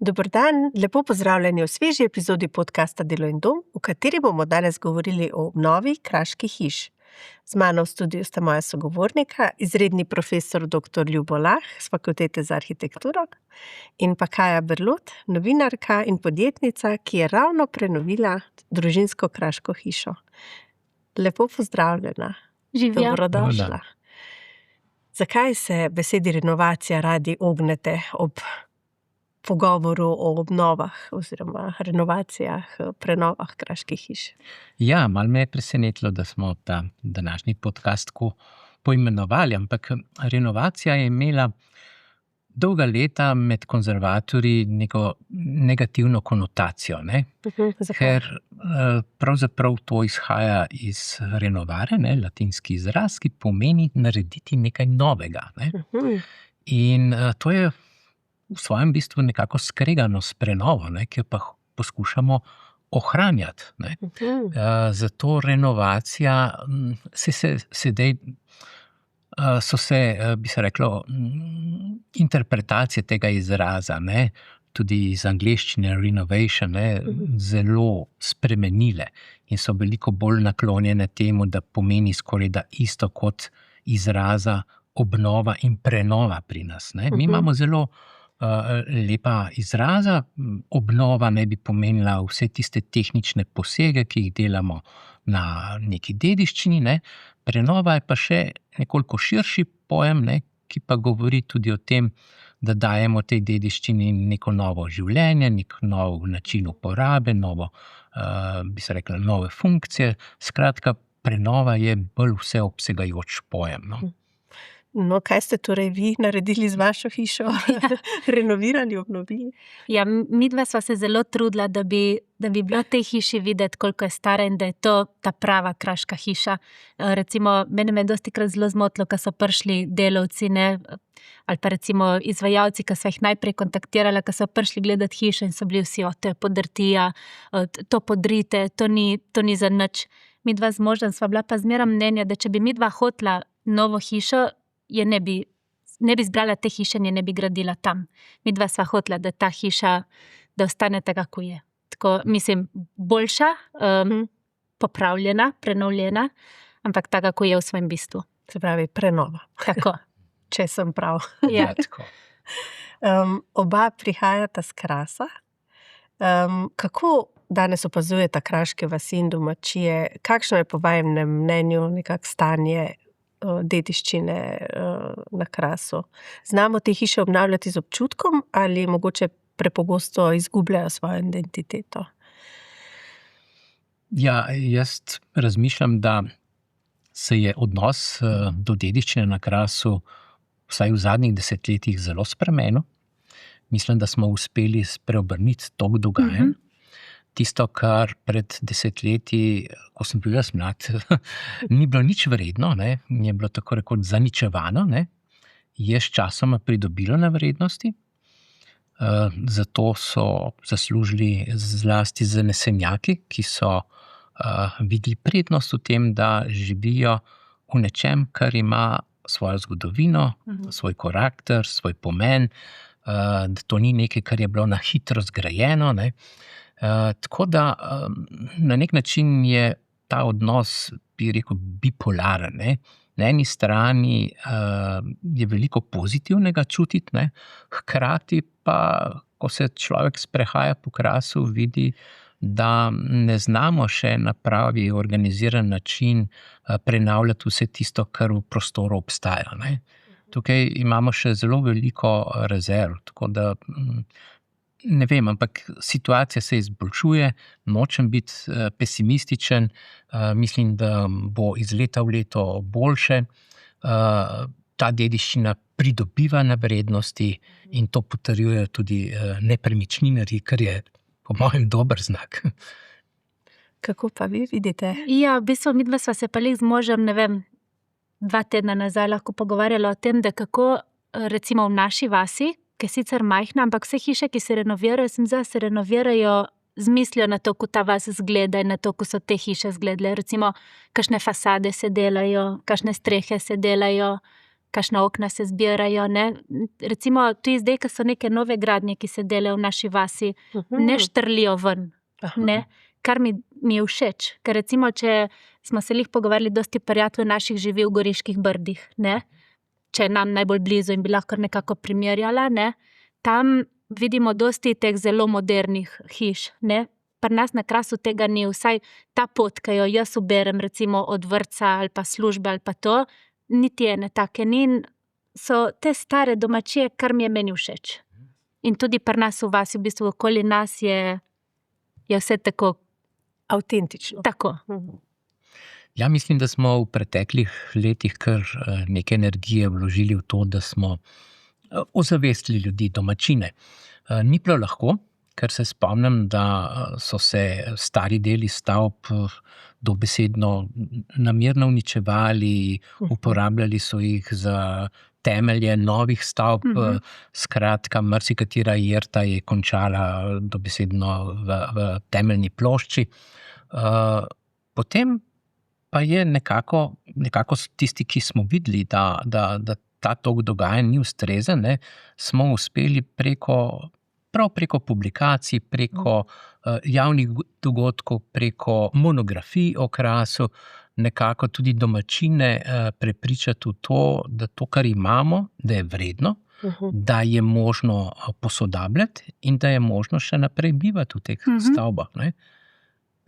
Dober dan, lepo pozdravljeni v sveži epizodi podcasta Delo in dom, v kateri bomo danes govorili o obnovi kraških hiš. Z mano v studiu sta moja sogovornika, izredni profesor dr. Ljubo Lah z Fakultete za arhitekturo in pa Kaja Berlut, novinarka in podjetnica, ki je ravno prenovila družinsko kraško hišo. Lepo pozdravljena. Živjo. Dobrodošla. Zakaj se besedi renovacija radi ognete ob pogovoru o obnovah oziroma renovacijah, prenovah kraških hiš? Ja, malo me je presenetilo, da smo ta današnji podcast poimenovali, ampak renovacija je imela dolga leta med konzervatorji neko negativno konotacijo, ne? Ker pravzaprav to izhaja iz renovare, ne? Latinski izraz, ki pomeni narediti nekaj novega, ne? In to je v svojem bistvu nekako skregano s prenovo, ne, ki jo pa poskušamo ohranjati. Ne. Zato renovacija sedaj so se, bi se reklo, interpretacije tega izraza, ne, tudi iz angleščine renovation, ne, zelo spremenile in so veliko bolj naklonjene temu, da pomeni skoraj da isto kot izraza obnova in prenova pri nas. Ne. Mi imamo zelo lepa izraza, obnova naj bi pomenila vse tiste tehnične posege, ki jih delamo na neki dediščini, ne. Prenova je pa še nekoliko širši pojem, ne, ki pa govori tudi o tem, da dajemo tej dediščini neko novo življenje, nek nov način uporabe, bi se rekla, nove funkcije. Skratka, prenova je bolj vseobsegajoč pojem, no. No, kaj ste torej vi naredili z vašo hišo? Renovirali, obnovili? Ja, midva sva se zelo trudila, da bi bilo tej hiši videti, koliko je stara in da je to ta prava kraška hiša. Recimo, mene me je dostikrat zelo zmotilo, ko so prišli delavci, ne, ali pa recimo izvajalci, ko sva jih najprej kontaktirala, ko so prišli gledati hišo in so bili vsi, to je podrtija, to podrite, to ni za nič. Midva z možem sva bila pa zmeraj mnenja, da če bi midva hotela novo hišo, je ne bi zbrala te hiše in je ne bi gradila tam. Midva sva hotela, da ta hiša, da ostane tako, kako je. Tako, mislim, boljša, popravljena, prenovljena, ampak tako, kako je v svojem bistvu. Se pravi, prenova. Tako. Če sem prav. Ja. Tako. Oba prihajata s Krasa. Kako danes opazujeta kraške vasi in domačije? Kakšno je po vašem mnenju nekako stanje dediščine na Krasu? Znamo te hiše obnavljati z občutkom ali mogoče prepogosto izgubljajo svojo identiteto? Ja, jaz razmišljam, da se je odnos do dediščine na Krasu vsaj v zadnjih desetletjih zelo spremenil. Mislim, da smo uspeli spreobrniti tok dogajanj. Tisto, kar pred desetletji, ko sem bil jaz mlad, ni bilo nič vredno, ne, je bilo tako rekoč zaničevano, ne, je s časoma pridobilo na vrednosti. Zato so zaslužili zlasti zanesenjaki, ki so videli prednost v tem, da živijo v nečem, kar ima svojo zgodovino, svoj karakter, svoj pomen, da to ni nekaj, kar je bilo na hitro zgrajeno, ne. Tako da na nek način je ta odnos, bi rekel, bipolaren, ne. Na eni strani je veliko pozitivnega čutiti, ne. Hkrati pa, ko se človek sprehaja po Krasu, vidi, da ne znamo še na pravi organiziran način prenavljati vse tisto, kar v prostoru obstaja, ne. Tukaj imamo še zelo veliko rezerv, tako da ne vem, ampak situacija se izboljšuje, nočem biti pesimističen, mislim, da bo iz leta v leto boljše. Ta dediščina pridobiva na vrednosti in to potrjujejo tudi nepremičninarji, kar je po mojem dober znak. Kako pa vi vidite? Ja, v bistvu midva sva se pa z možem, ne vem, 2 tedna nazaj lahko pogovarjala o tem, da kako recimo v naši vasi, ki je sicer majhna, ampak vse hiše, ki se renovirajo, se renovirajo z mislijo na to, ko ta vas zgleda in na to, ko so te hiše zgledale. Recimo, kakšne fasade se delajo, kakšne strehe se delajo, kakšna okna se zbirajo. Ne. Recimo, tudi zdaj, ko so neke nove gradnje, ki se delajo v naši vasi, ne štrlijo ven. Ne. Kar mi je všeč. Ker recimo, če smo se pogovarjali, dosti prijateljev naših živi v Goriških brdih, ne. Če je nam najbolj blizu in bi lahko nekako primerjala, ne. Tam vidimo dosti teh zelo modernih hiš, ne. Pri nas na Krasu tega ni, vsaj ta pot, ki jo jaz uberem, recimo od vrtca ali pa službe ali pa to, niti ene take ni, in so te stare domačije, kar mi je meni všeč. In tudi pri nas v vasi, v bistvu okoli nas je vse tako. Avtentično. Tako. Ja, mislim, da smo v preteklih letih kar nekaj energije vložili v to, da smo ozavestili ljudi, domačine. Ni bilo lahko, ker se spomnim, da so se stari deli stavb dobesedno namerno uničevali, uporabljali so jih za temelje novih stavb, skratka, marsikatera jerta je končala dobesedno v temeljni plošči. Potem pa je nekako tisti, ki smo videli, da ta tok dogajanj ni ustrezen, ne, smo uspeli prav preko publikacij, preko javnih dogodkov, preko monografij o Krasu, nekako tudi domačine prepričati v to, da to, kar imamo, da je vredno, da je možno posodabljati in da je možno še naprej bivati v teh stavbah. Ne.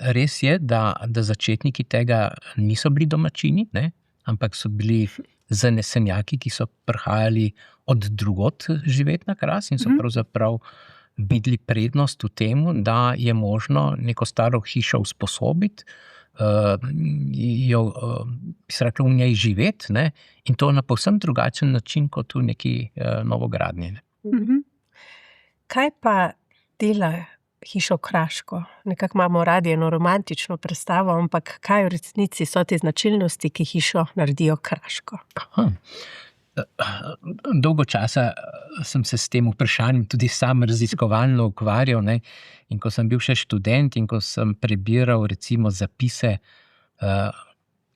Res je, da začetniki tega niso bili domačini, ne, ampak so bili zanesenjaki, ki so prihajali od drugod živeti na Kras in so pravzaprav videli prednost v tem, da je možno neko staro hišo usposobiti, jo v njej živeti, ne, in to na povsem drugačen način kot v neki novogradnji. Kaj pa dela hišo kraško? Nekako imamo radi eno romantično predstavo, ampak kaj v resnici so te značilnosti, ki hišo naredijo kraško? Dolgo časa sem se s tem vprašanjem tudi sam raziskovalno ukvarjal, ne? In ko sem bil še študent in ko sem prebiral recimo zapise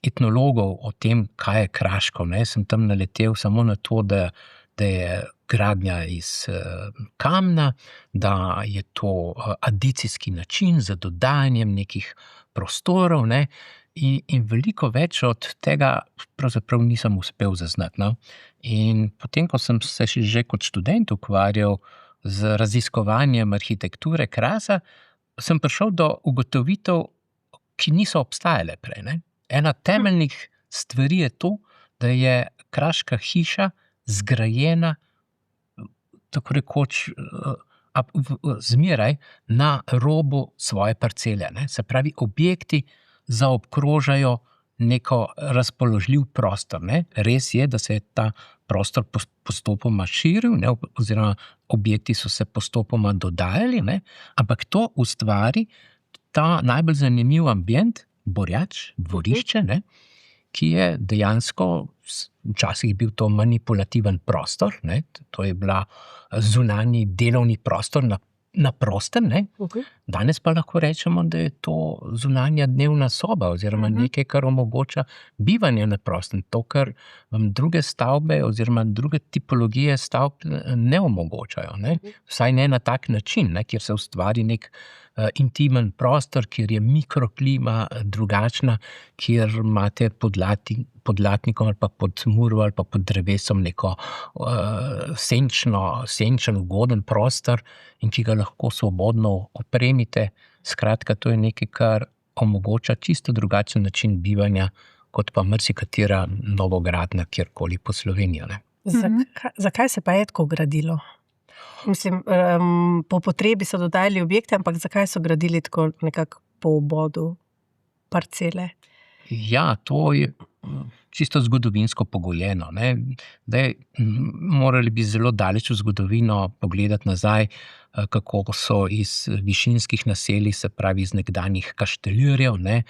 etnologov o tem, kaj je kraško, ne? Sem tam naletel samo na to, da je gradnja iz kamna, da je to adicijski način za dodajanjem nekih prostorov, ne? In veliko več od tega pravzaprav nisem uspel zaznati. No? In potem, ko sem se že kot študent ukvarjal z raziskovanjem arhitekture Krasa, sem prišel do ugotovitev, ki niso obstajale prej. Ne? Ena temeljnih stvari je to, da je kraška hiša zgrajena tako rekoč zmeraj na robu svoje parcele. Ne? Se pravi, objekti zaobkrožajo neko razpoložljiv prostor. Ne? Res je, da se je ta prostor postopoma širil, ne? Oziroma objekti so se postopoma dodajali, ne? Ampak to ustvari ta najbolj zanimiv ambient, borjač, dvorišče, ne? Ki je dejansko, včasih bil to manipulativen prostor, ne? To je bila zunanji delovni prostor na prostem, ne? Danes pa lahko rečemo, da je to zunanja dnevna soba oziroma nekaj, kar omogoča bivanje na prostem. To, kar vam druge stavbe oziroma druge tipologije stavb ne omogočajo. Ne? Vsaj ne na tak način, ne? Kjer se ustvari nek intimen prostor, kjer je mikroklima drugačna, kjer imate podlatnikom ali pa pod muro ali pa pod drevesom neko senčen, ugoden prostor in ki ga lahko svobodno opremite. Skratka, to je nekaj, kar omogoča čisto drugačen način bivanja, kot pa marsikatera novogradnja kjerkoli po Sloveniji. Ne? Zakaj se pa je tako gradilo? Mislim, po potrebi so dodajali objekte, ampak zakaj so gradili tako nekako po obodu parcele? Ja, to je čisto zgodovinsko pogojeno. Ne? Morali bi zelo daleč v zgodovino pogledati nazaj, kako so iz višinskih naselij, se pravi iz nekdanjih kaštelirjev, ne,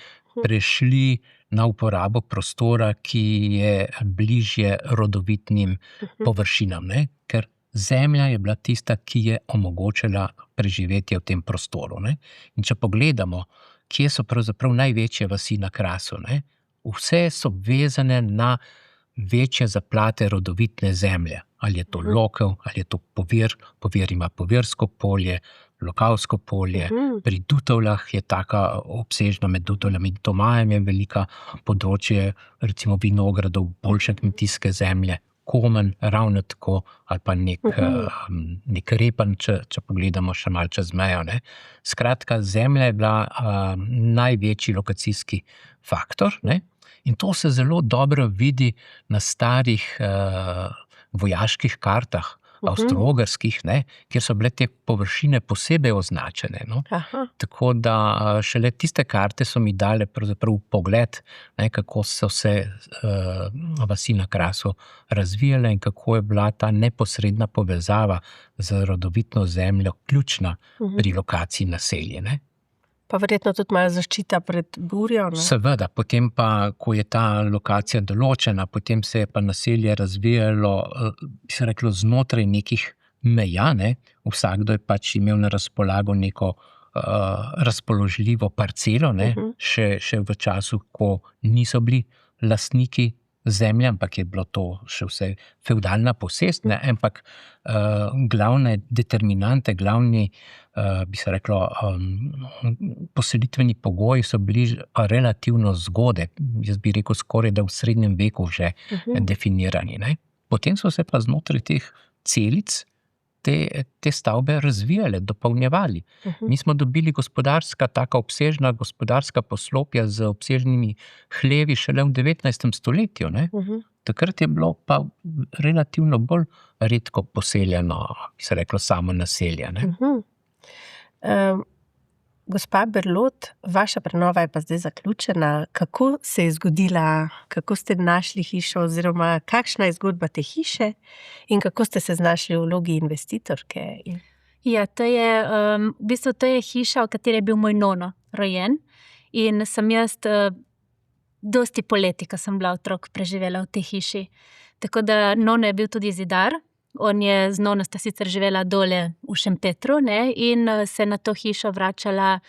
prešli na uporabo prostora, ki je bližje rodovitnim površinam, ne? Ker zemlja je bila tista, ki je omogočila preživetje v tem prostoru. Ne? In če pogledamo, kje so pravzaprav največje vasi na Krasu, ne? Vse so vezane na večje zaplate rodovitne zemlje. Ali je to lokev, ali je to povir. Povir ima povirsko polje, lokavsko polje. Pri Dutovljah je taka obsežna, med Dutovljami in Tomajem je velika področje, recimo vinogradov, boljše kmetijske zemlje, Komen, ravno tako, ali pa nek Repen, če pogledamo še malo čez mejo. Ne. Skratka, zemlja je bila največji lokacijski faktor, ne. In to se zelo dobro vidi na starih vojaških kartah, avstro-ogrskih, ne, kjer so bile te površine posebej označene. No. Tako da šele tiste karte so mi dale pravzaprav pogled, ne, kako so se vasi na Krasu razvijale in kako je bila ta neposredna povezava z rodovitno zemljo ključna pri lokaciji naselja. Ne. Pa verjetno tudi malo zaščita pred burjo. Ne? Seveda, potem pa, ko je ta lokacija določena, potem se je pa naselje razvijalo, bi se reklo, znotraj nekih meja, ne. Vsakdo je pač imel na razpolago neko razpoložljivo parcelo, ne. Še v času, ko niso bili lastniki zemlje, ampak je bilo to še vse fevdalna posest, ne, ampak glavne determinante, glavni, bi se reklo, poselitveni pogoji so bili relativno zgodaj, jaz bi rekel skoraj, da v srednjem veku že definirani. Ne. Potem so se pa znotraj teh celic te stavbe razvijale, dopolnjevali. Mi smo dobili taka obsežna gospodarska poslopja z obsežnimi hlevi šele v 19. stoletju. Ne? Takrat je bilo pa relativno bolj redko poseljeno, bi se reklo, samo naselje. Ne? Gospa Berlot, vaša prenova je pa zdaj zaključena. Kako se je zgodila, kako ste našli hišo oziroma kakšna je zgodba te hiše in kako ste se znašli v vlogi investitorke? Ja, to je hiša, v kateri je bil moj nono rojen in sem jaz dosti poleti, ko sem bila otrok, preživela v tej hiši. Tako da nono je bil tudi zidar. On je z nono sta sicer živela dole v Šempetru, ne, in se na to hišo vračala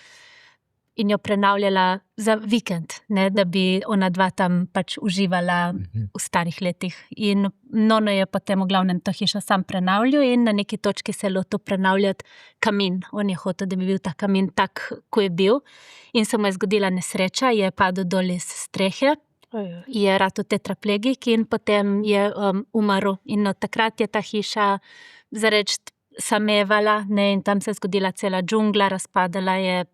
in jo prenavljala za vikend, ne, da bi ona dva tam pač uživala v starih letih. In nono je potem v glavnem to hišo sam prenavljal in na neki točki se je lotil prenavljati kamin. On je hotel, da bi bil ta kamin tak, ko je bil. In se mu je zgodila nesreča, je padel dol iz strehe. Je rato tetraplegik in potem je umrl. In od takrat je ta hiša zareč samevala, ne, in tam se je zgodila cela džungla, razpadala je,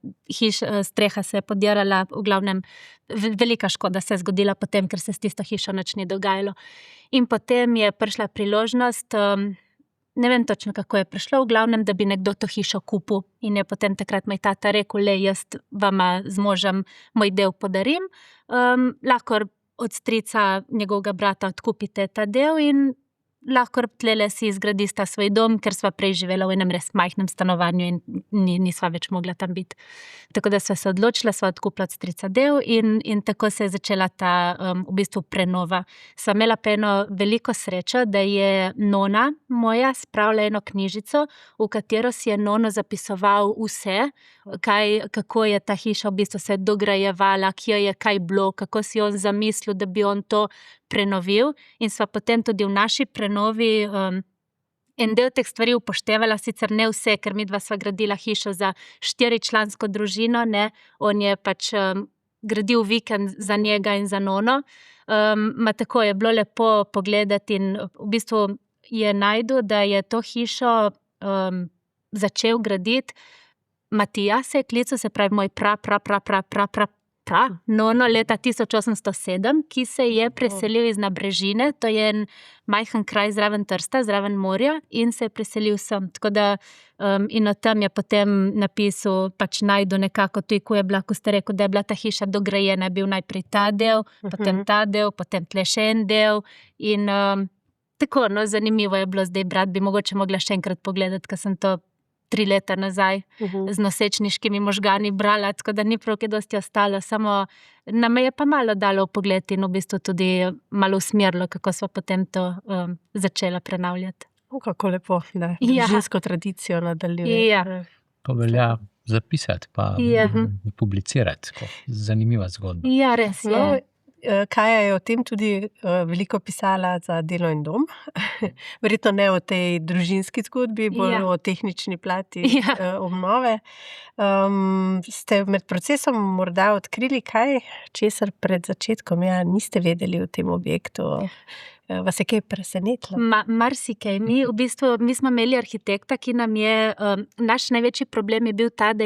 streha se je podirala, v glavnem velika škoda se je zgodila potem, ker se s tisto hišo nič ni dogajalo. In potem je prišla priložnost, ne vem točno, kako je prišlo, v glavnem, da bi nekdo to hišo kupil. In je potem takrat moj tata rekel, jaz vama z možem moj del podarim, lahko od strica njegovega brata odkupite ta del in lahko tlele si zgradista svoj dom, ker sva prej živela v enem res majhnem stanovanju in nisva več mogla tam biti. Tako da sva se odločila, sva odkupila od strica del in tako se je začela ta v bistvu prenova. Sva imela pa eno veliko srečo, da je nona moja spravila eno knjižico, v katero si je nono zapisoval vse, kako je ta hiša v bistvu se dograjevala, kje je kaj bilo, kako si on zamislil, da bi on to prenovil, in sva potem tudi v naši prenovi en del teh stvari upoštevala, sicer ne vse, ker midva sva gradila hišo za 4-člansko družino, ne, on je pač gradil vikend za njega in za nono, tako je bilo lepo pogledati in v bistvu je našel, da je to hišo začel graditi Matija, se je klical, se pravi moj nono leta 1807, ki se je preselil iz Nabrežine, to je en majhen kraj zraven Trsta, zraven morja, in se je preselil sem. Tako da in od tam je potem napisal, pač najdu nekako tudi, ko je bila, ko ste rekel, da je bila ta hiša dograjena, je bil najprej ta del, potem ta del, potem tle še en del in tako, no, zanimivo je bilo zdaj brati, bi mogoče mogla še enkrat pogledati, ker sem to 3 leta nazaj z nosečniškimi možgani brala, tako da ni prav kaj dosti ostalo, samo nam je pa malo dalo pogled in v bistvu tudi malo usmerilo, kako sva potem to začela prenavljati. Kako lepo, da družinsko tradicijo nadaljuje. Ja. To velja zapisati pa publicirati. Zanimiva zgodba. Ja, res je. Kaja je o tem tudi veliko pisala za Delo in dom. Verjetno ne o tej družinski zgodbi, bolj o tehnični plati obnove. Ste med procesom morda odkrili kaj, česar pred začetkom niste vedeli o tem objektu? Vas je kaj presenetilo? Marsikaj. Mi smo imeli arhitekta, ki nam je, naš največji problem je bil ta, da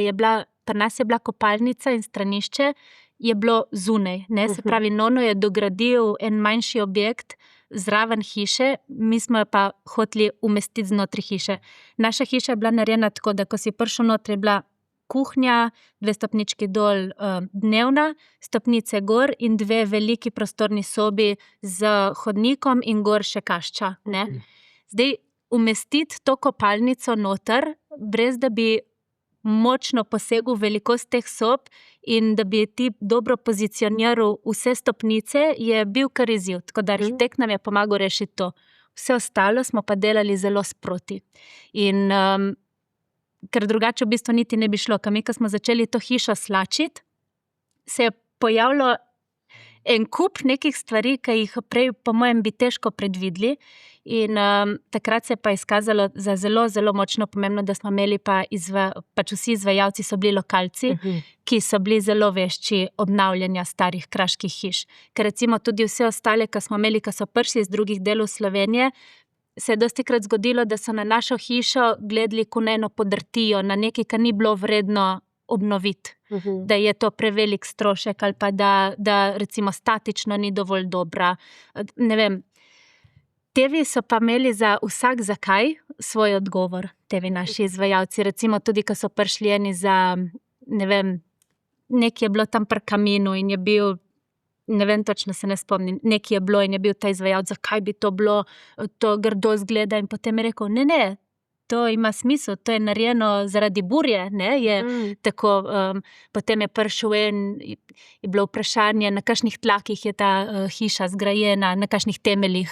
pri nas je bila kopalnica in stranišče, je bilo zunaj. Se pravi, Nono je dogradil en manjši objekt zraven hiše, mi smo jo pa hoteli umestiti znotraj hiše. Naša hiša je bila narejena tako, da ko si prišel notri, je bila kuhinja, 2 stopnički dol dnevna, stopnice gor in 2 veliki prostorni sobi z hodnikom in gor še kašča. Zdaj, umestiti to kopalnico noter, brez da bi močno posegel velikost teh sob in da bi ti dobro pozicioniral vse stopnice, je bil kar izziv. Tako da arhitekt nam je pomagal rešiti to. Vse ostalo smo pa delali zelo sproti. In ker drugače v bistvu niti ne bi šlo. Ko smo začeli to hišo slačiti, se je pojavilo en kup nekih stvari, ki jih prej po mojem bi težko predvideli. In takrat se je pa izkazalo za zelo, zelo močno pomembno, da smo imeli pač vsi izvajalci so bili lokalci, ki so bili zelo vešči obnavljanja starih kraških hiš. Ker recimo tudi vse ostale, ki smo imeli, ki so prišli iz drugih delov Slovenije, se je dostikrat zgodilo, da so na našo hišo gledali kot na eno podrtijo, na nekaj, kar ni bilo vredno obnoviti. Da je to prevelik strošek ali pa da recimo statično ni dovolj dobra. Ne vem. Tevi so pa imeli za vsak zakaj svoj odgovor, tevi naši izvajalci. Recimo tudi, ko so prišli eni za, ne vem, nekaj je bilo tam pri kaminu in je bil, ne vem, točno se ne spomnim, nekaj je bilo in je bil ta izvajalec, zakaj bi to bilo, to grdo zgleda, in potem je rekel, ne, to ima smisel, to je narejeno zaradi burje, je tako, potem je prišel je bilo vprašanje, na kakšnih tlakih je ta hiša zgrajena, na kakšnih temeljih,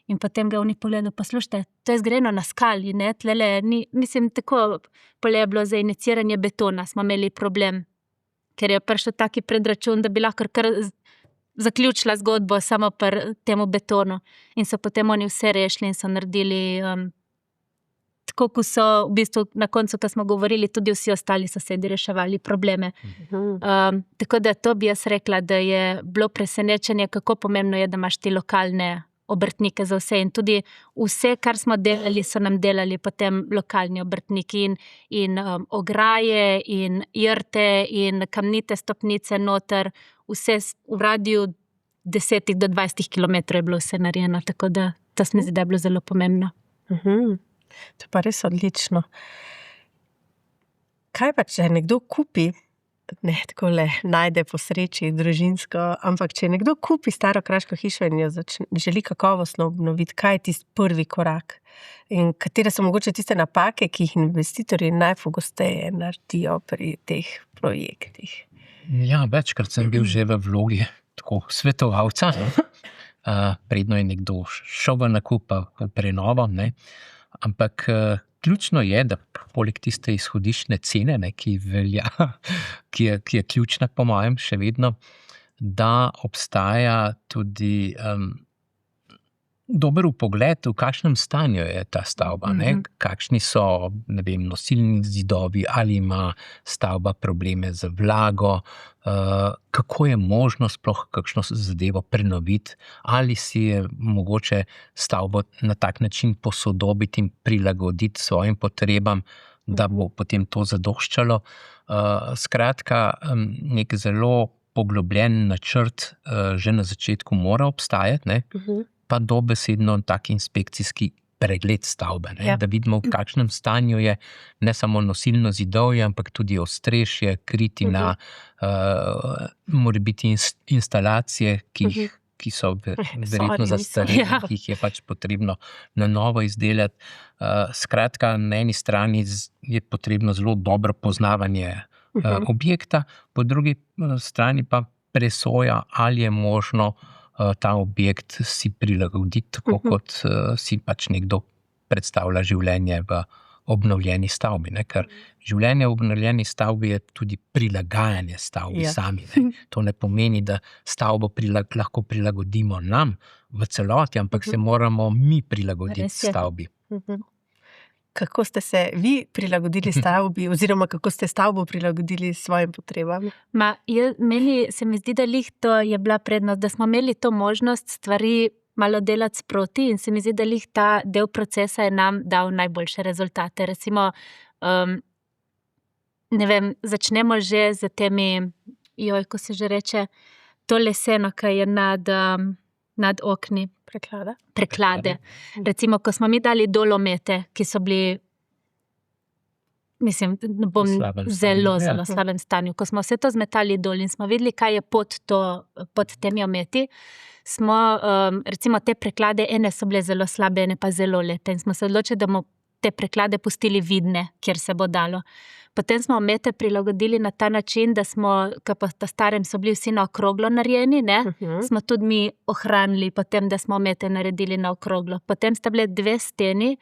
in potem ga oni pogledal, poslušajte, to je zgrajeno na skali, tlele, mislim, tako, pole je bilo za iniciranje betona, smo imeli problem, ker je prišel taki predračun, da bi lahko kar zaključila zgodbo samo pri temu betonu, in so potem oni vse rešili in so naredili tako, ko so v bistvu na koncu, ko smo govorili, tudi vsi ostali sosedi reševali probleme. Tako da to bi jaz rekla, da je bilo presenečenje, kako pomembno je, da imaš ti lokalne obrtnike za vse. In tudi vse, kar smo delali, so nam delali potem lokalni obrtniki in ograje in jrte in kamnite stopnice noter, vse v radiju 10 do 20 kilometrov je bilo vse narejeno, tako da to se mi zdi, da je bilo zelo pomembno. To je pa res odlično. Kaj pa, če nekdo kupi, ne takole najde po sreči družinsko, ampak če nekdo kupi staro kraško hišo in jo želi kakovostno obnoviti, kaj je tisti prvi korak? In katere so mogoče tiste napake, ki jih investitorji najpogosteje naredijo pri teh projektih? Ja, večkrat sem bil že v vlogi tako svetovalca, predno je nekdo šel v nakup prenovo, ampak ključno je, da poleg tiste izhodiščne cene, ki velja, ki je ključna po mojem še vedno, da obstaja tudi dober vpogled, v kakšnem stanju je ta stavba, kakšni so, ne vem, nosilni zidovi, ali ima stavba probleme z vlago, kako je možno sploh kakšno zadevo prenoviti, ali si je mogoče stavbo na tak način posodobiti in prilagoditi svojim potrebam, da bo potem to zadoščalo. Skratka, nek zelo poglobljen načrt že na začetku mora obstajati, pa dobesedno tak inspekcijski pregled stavbe, da vidimo, v kakšnem stanju je ne samo nosilno zidovje, ampak tudi ostrešje, kritina, mora biti instalacije, ki so verjetno zastarele, ki jih je pač potrebno na novo izdelati. Skratka, na eni strani je potrebno zelo dobro poznavanje objekta, po drugi strani pa presoja, ali je možno ta objekt si prilagoditi, tako kot si pač nekdo predstavlja življenje v obnovljeni stavbi, ne? Ker življenje v obnovljeni stavbi je tudi prilagajanje stavbi sami. Ne? To ne pomeni, da stavbo lahko prilagodimo nam v celoti, ampak se moramo mi prilagoditi stavbi. Kako ste se vi prilagodili stavbi, oziroma kako ste stavbo prilagodili svojim potrebam? Meni se mi zdi, da to je bila prednost, da smo imeli to možnost stvari malo delati sproti in se mi zdi, da ta del procesa je nam dal najboljše rezultate. Recimo, ne vem, začnemo že z temi, ko se že reče, to leseno, ki je nad okni. Preklade. Recimo, ko smo mi dali dol omete, ki so bili, mislim, zelo slabem stanju. Ko smo vse to zmetali dol in smo videli, kaj je pod temi ometi, smo, recimo, te preklade, ene so bile zelo slabe, ene pa zelo lepe. In smo se odločili, da bomo te preklade pustili vidne, kjer se bo dalo. Potem smo omete prilagodili na ta način, da smo, ko po ta starem so bili vsi na okroglo narejeni, smo tudi mi ohranili potem, da smo omete naredili na okroglo. Potem sta bile 2 steni,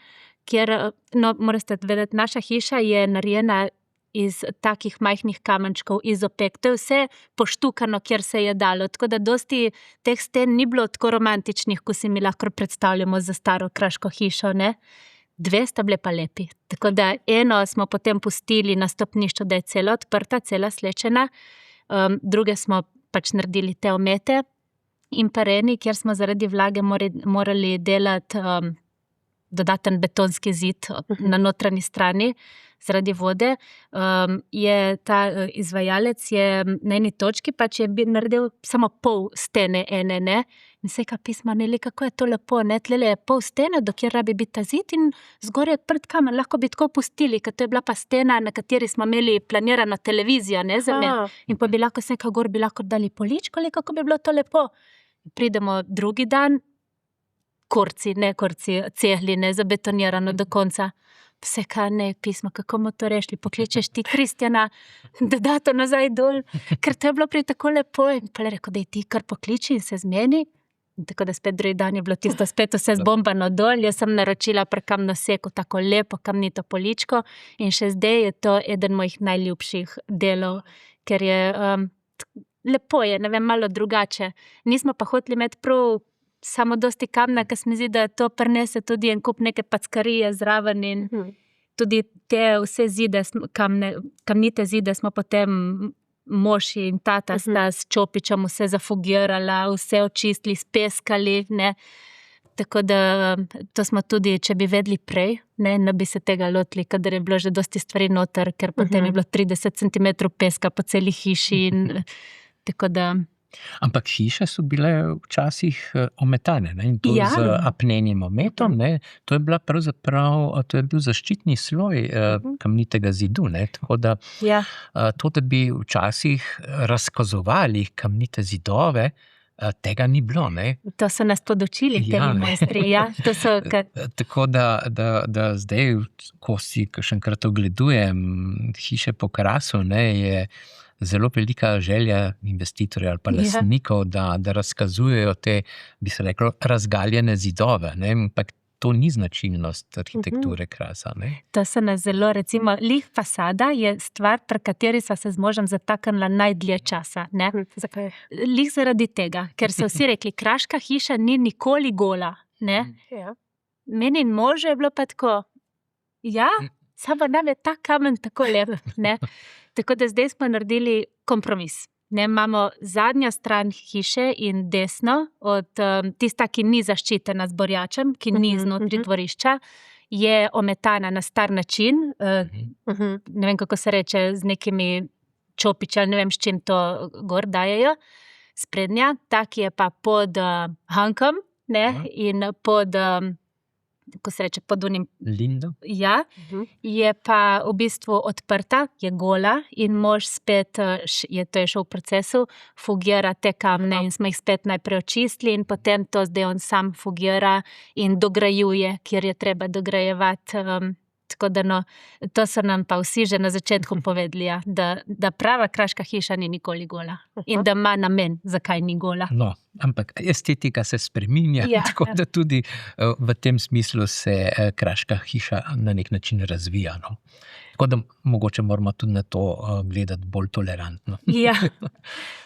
kjer, morate vedeti, naša hiša je narejena iz takih majhnih kamenčkov, iz opek. To je vse poštukano, kjer se je dalo. Tako da dosti teh sten ni bilo tako romantičnih, ko si mi lahko predstavljamo za staro kraško hišo, ne? 2 sta bile pa lepi. Tako da eno smo potem pustili na stopnišču, da je cela odprta, cela slečena, druge smo pač naredili te omete in pa eni, kjer smo zaradi vlage morali delati dodaten betonski zid na notranji strani zaradi vode, je ta izvajalec na eni točki pač je naredil samo pol stene ene, ne? In se je pisma, kako je to lepo, ne? Tlele je pol stene, dokjer rabi biti ta zid in zgoraj odprt kamen, lahko bi tako pustili, ker to je bila pa stena, na kateri smo imeli planirano televizijo, ne, in pa bi lahko se gor bi lahko dali poličko, kako bi bilo to lepo. Pridemo drugi dan, korci, cegli, ne, zabetonirano do konca. Vse ne, pismo, kako bomo to rešili, pokličeš ti Kristjana, da da to nazaj dol, ker to je bilo prej tako lepo in pa je rekel, da je ti kar pokliči in se zmeni. In tako da spet drugi dan je bilo tisto spet vse zbombano dol, jaz sem naročila pri kamnoseku tako lepo kamnito poličko in še zdaj je to eden mojih najljubših delov, ker je lepo je, ne vem, malo drugače. Nismo pa hoteli imeti prav samo dosti kamna, ker se mi zdi, da to prinese tudi en kup neke packarije zraven in tudi te vse zide, kamnite zide smo potem mož in tata sta s čopičem vse zafugirala, vse očistili, speskali, ne. Tako da to smo tudi, če bi vedeli prej, ne bi se tega lotili, kadar je bilo že dosti stvari noter, ker potem je bilo 30 cm peska po celi hiši in tako da... Ampak hiše so bile včasih ometane, ne? In to z apnenim ometom, ne? To je bila pravzaprav, to je bil zaščitni sloj kamnitega zidu, ne? Tako da to, da bi včasih razkazovali kamnite zidove, tega ni bilo, ne? To so nas podočili, temi mojstri, to so... Tako da zdaj, ko si kakšenkrat ogledujem hiše po Krasu, ne, je zelo velika želja investitorjev ali pa lastnikov, da razkazujejo te, bi se reklo, razgaljene zidove, ne, ampak to ni značilnost arhitekture Krasa, ne. To se nas zelo, recimo, fasada je stvar, pri kateri sva se z možem zataknila najdlje časa, ne. Zakaj? Zaradi tega, ker so vsi rekli, kraška hiša ni nikoli gola, ne. Meni in možu je bilo pa tako, samo nam je ta kamen tako lep, ne. Tako da zdaj smo naredili kompromis. Ne, imamo zadnjo stran hiše in desno, od tista, ki ni zaščitena z borjačem, ki ni znotri dvorišča, je ometana na star način, ne vem, kako se reče, z nekimi čopiči, ali ne vem, s čim to gor dajejo, sprednja, ta, ki je pa pod hankom, ne, in pod... ko se reče, pod unim... Lindo? Ja, je pa v bistvu odprta, je gola in mož spet, to je šel v procesu, fugira te kamne in smo jih spet najprej očistili in potem to zdaj on sam fugira in dograjuje, kjer je treba dograjevati Tako da no, to so nam pa vsi že na začetku povedali, ja, da prava kraška hiša ni nikoli gola in da ima namen, zakaj ni gola. No, ampak estetika se spreminja, Ja. tako da tudi v tem smislu se kraška hiša na nek način razvija. No. Tako da mogoče moramo tudi na to gledati bolj tolerantno. Ja,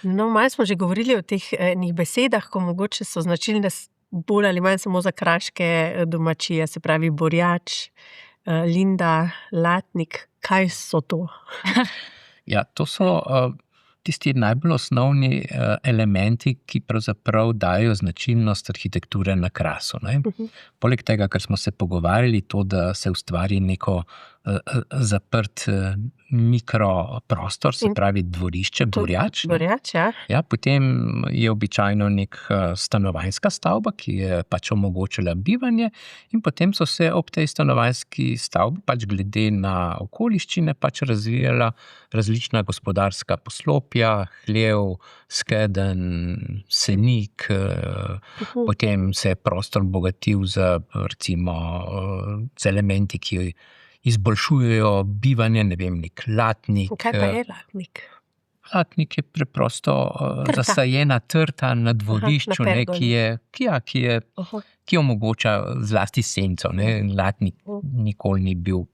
No, malo smo že govorili o teh enih besedah, ko mogoče so značilne bolj ali manj samo za kraške domačije, se pravi borjač, linda, latnik. Kaj so to? Ja, to so tisti najbolj osnovni elementi, ki pravzaprav dajo značilnost arhitekture na krasu. Ne? Poleg tega, ker smo se pogovarjali, to, da se ustvari neko zaprt mikroprostor, se pravi dvorišče, borjač. Borjač, ja. Ja, potem je običajno nek stanovanjska stavba, ki je pač omogočila bivanje, in potem so se ob tej stanovanjski stavbi pač glede na okoliščine pač razvijala različna gospodarska poslopja, hlev, skedenj, senik, potem se je prostor bogatil z elementi, ki izboljšujejo bivanje, ne vem, nek latnik. Kaj pa je latnik? Latnik je preprosto zasajena trta na dvorišču, na ne, ki omogoča zlasti senco. Ne. Latnik nikoli ni bil,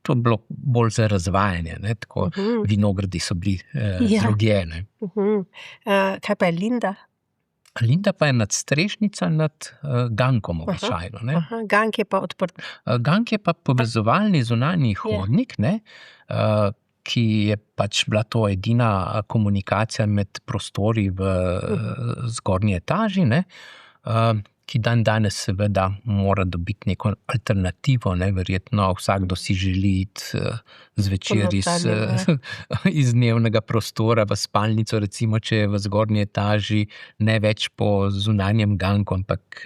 to je bilo bolj za razvajanje, ne, tako vinogradi so bili drugje. Ne. Kaj pa je linda? Linda pa je nadstrešnica nad gankom običajno. Ne. Gank je pa odprt. Gank je pa povezovalni zunanji hodnik, ne, ki je pač bila to edina komunikacija med prostori v zgornji etaži, ne, ki danes seveda mora dobiti neko alternativo, ne, verjetno vsakdo si želi iti zvečer iz dnevnega prostora v spalnico, recimo, če je v zgornji etaži, ne več po zunanjem ganku, ampak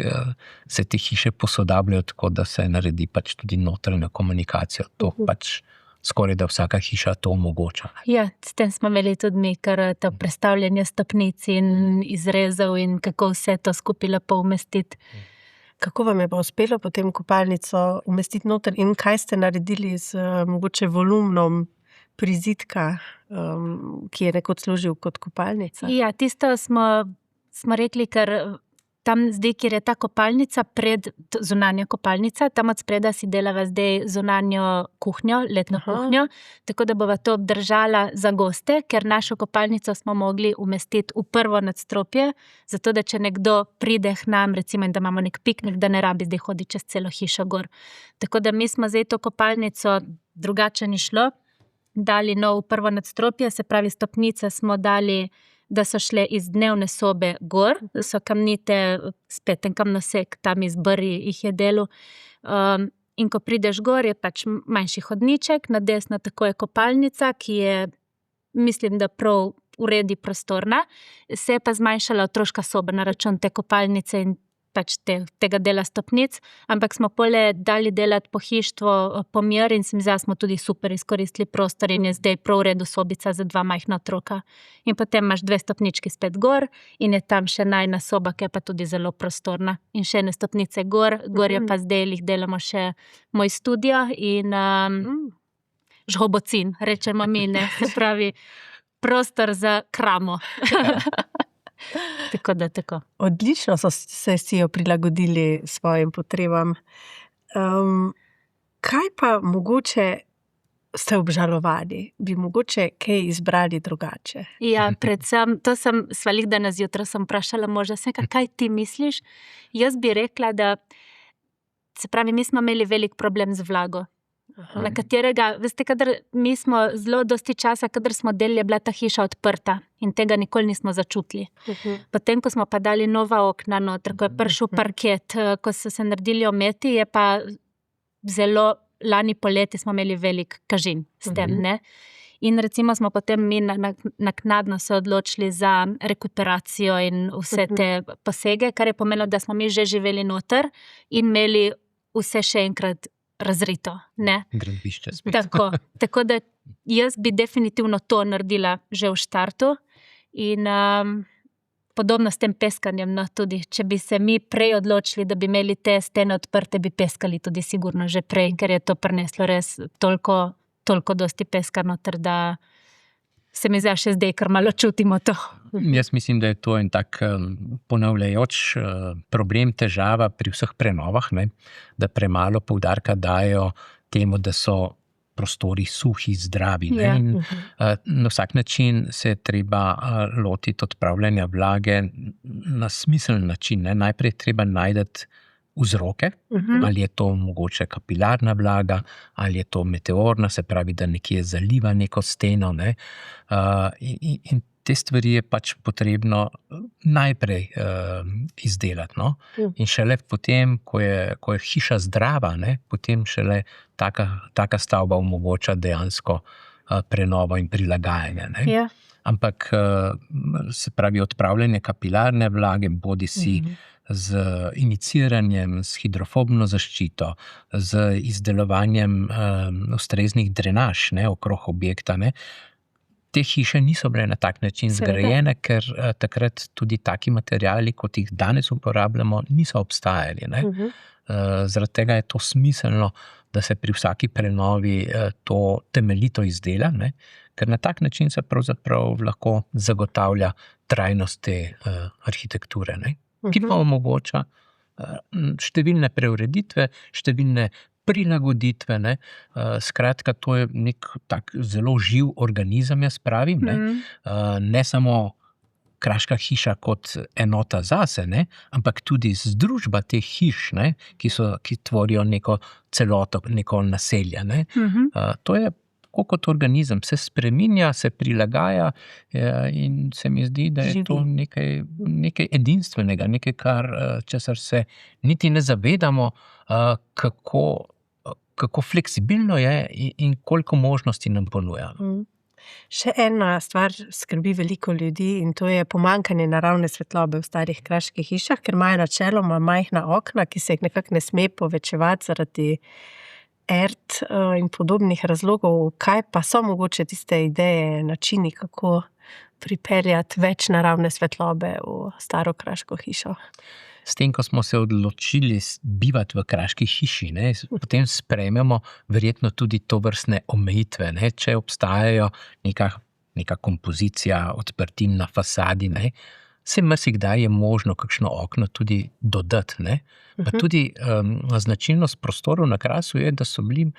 se te hiše posodabljajo tako, da se naredi pač tudi notranjo komunikacijo. To pač skoraj da vsaka hiša to omogoča. Ja, s tem smo imeli tudi mi, kar to prestavljanje stopnic in izrezov in kako vse to skupaj lepo umestiti. Kako vam je pa uspelo potem kopalnico umestiti noter in kaj ste naredili z mogoče volumnom prizidka, ki je nekoč služil kot kopalnica? Ja, tisto smo rekli, ker tam zdaj, kjer je ta kopalnica, zunanja kopalnica, tam od spreda si delava zdaj zunanjo kuhnjo, letno kuhnjo, tako da bova to obdržala za goste, ker našo kopalnico smo mogli umestiti v prvo nadstropje, zato da če nekdo pride k nam, recimo, in da imamo nek piknik, da ne rabi zdaj hoditi čez celo hišo gor. Tako da mi smo zdaj to kopalnico, drugače ni šlo, dali v prvo nadstropje, se pravi stopnice smo dali, da so šle iz dnevne sobe gor, da so kamnite, spet en kamnosek tam iz Brji jih je delal. In ko prideš gor, je pač manjši hodniček, na desno tako je kopalnica, ki je, mislim, da prav uredi prostorna, se je pa zmanjšala otroška soba na račun te kopalnice in pač tega dela stopnic, ampak smo pole dali delati pohištvo pomir in smo tudi super izkoristili prostor in je zdaj prav v redu sobica za 2 majhna otroka. In potem imaš 2 stopnički spet gor in je tam še najna soba, ki je pa tudi zelo prostorna. In še 1 stopnice gor je pa zdaj jih delamo še moj studio in žhobocin, rečemo mi, ne, se pravi prostor za kramo. Tako da tako. Odlično se si jo prilagodili svojim potrebam. Kaj pa mogoče ste obžalovali? Bi mogoče kaj izbrali drugače? Ja, predvsem, to sva lih danes zjutraj sem vprašala moža, kaj ti misliš? Jaz bi rekla, da se pravi, mi smo imeli velik problem z vlago. Na katerega, veste, kadar mi smo zelo dosti časa, kadar smo delali, je bila ta hiša odprta in tega nikoli nismo začutili. Potem, ko smo pa dali nova okna noter, ko je prišel parket, ko so se naredili ometi, je pa zelo, lani poleti smo imeli velik kažin s tem, ne. In recimo smo potem mi naknadno se odločili za rekuperacijo in vse te posege, kar je pomenilo, da smo mi že živeli noter in imeli vse še enkrat razrito, ne. Gradbišče spet. Tako da jaz bi definitivno to naredila že v štartu in podobno s tem peskanjem, no, tudi. Če bi se mi prej odločili, da bi imeli te stene odprte, bi peskali tudi sigurno že prej, ker je to prineslo res toliko dosti peska noter, da se mi zdaj še zdaj, kar malo čutimo to. Jaz mislim, da je to en tak ponavljajoč problem, težava pri vseh prenovah, ne? Da premalo poudarka dajo temu, da so prostori suhi, zdravi. Ne? Ja. In, na vsak način se je treba lotiti odpravljanja vlage na smiseln način. Ne? Najprej je treba najti vzroke, ali je to mogoče kapilarna vlaga, ali je to meteorna, se pravi, da nekje zaliva neko steno. Ne? In te stvari je pač potrebno najprej izdelati. No? In šele potem, ko je hiša zdrava, ne? Potem šele taka stavba omogoča dejansko prenovo in prilagajanje. Ne? Ja. Ampak se pravi, odpravljanje kapilarne vlage, bodi si z iniciranjem, s hidrofobno zaščito, z izdelovanjem ustreznih drenaž, ne, okrog objekta. Ne. Te hiše niso bile na tak način zgrajene, ker takrat tudi taki materiali, kot jih danes uporabljamo, niso obstajali. Ne. Zaradi tega je to smiselno, da se pri vsaki prenovi to temeljito izdela, ne, ker na tak način se pravzaprav lahko zagotavlja trajnost te arhitekture, ne. Ki pa omogoča številne preureditve, številne prilagoditve. Ne. Skratka, to je nek tak zelo živ organizem, jaz pravim. Ne samo kraška hiša kot enota zase, ne, ampak tudi združba teh hiš, ne, ki tvorijo neko celoto, neko naselje. Ne. To je tako kot organizem, se spreminja, se prilagaja in se mi zdi, da je to nekaj edinstvenega, nekaj, česar se niti ne zavedamo, kako fleksibilno je in koliko možnosti nam ponuja. Še ena stvar skrbi veliko ljudi in to je pomanjkanje naravne svetlobe v starih kraških hišah, ker imajo načeloma majhna okna, ki se jih nekako ne sme povečevati zaradi in podobnih razlogov. Kaj pa so mogoče tiste ideje, načini, kako pripeljati več naravne svetlobe v staro kraško hišo? S tem, ko smo se odločili bivati v kraški hiši, ne, potem sprejmemo verjetno tudi tovrstne omejitve. Ne, če obstajajo neka kompozicija odprtin na fasadi, ne, se marsikdaj je možno kakšno okno tudi dodati. Ne. Pa tudi značilnost prostorov na Krasu je, da so bili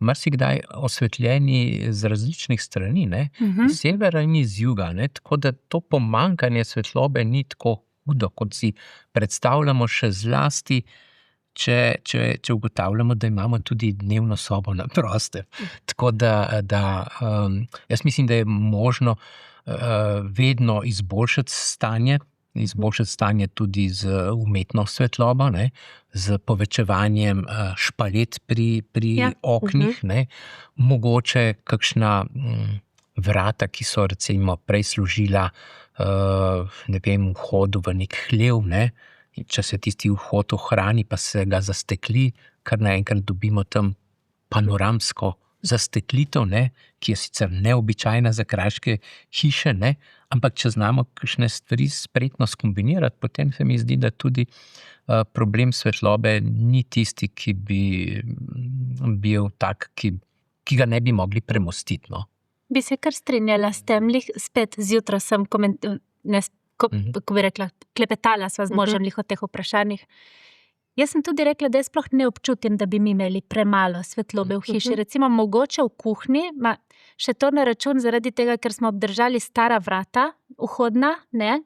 marsikdaj osvetljeni z različnih strani, ne, iz severa in iz juga, ne, tako da to pomanjkanje svetlobe ni tako hudo, kot si predstavljamo, še zlasti, če ugotavljamo, da imamo tudi dnevno sobo na prostem. Tako da jaz mislim, da je možno vedno izboljšati stanje tudi z umetno svetlobo, ne, z povečevanjem špalet pri oknih, ne, mogoče kakšna vrata, ki so recimo prej služila vhodu v nek hlev, ne, če se tisti vhod ohrani, pa se ga zastekli, kar naenkrat dobimo tam panoramsko zasteklitev, ne, ki je sicer neobičajna za kraške hiše, ne, ampak če znamo kakšne stvari spretno skombinirati, potem se mi zdi, da tudi problem svetlobe ni tisti, ki bi bil tak, ki ga ne bi mogli premostiti. No. Bi se kar strinjala s tem, spet zjutraj sem ko bi rekla, klepetala sva z možem o teh vprašanjih. Jaz sem tudi rekla, da jaz sploh ne občutim, da bi mi imeli premalo svetlobe v hiši. Recimo mogoče v kuhinji, še to na račun zaradi tega, ker smo obdržali stara vrata, vhodna, ne.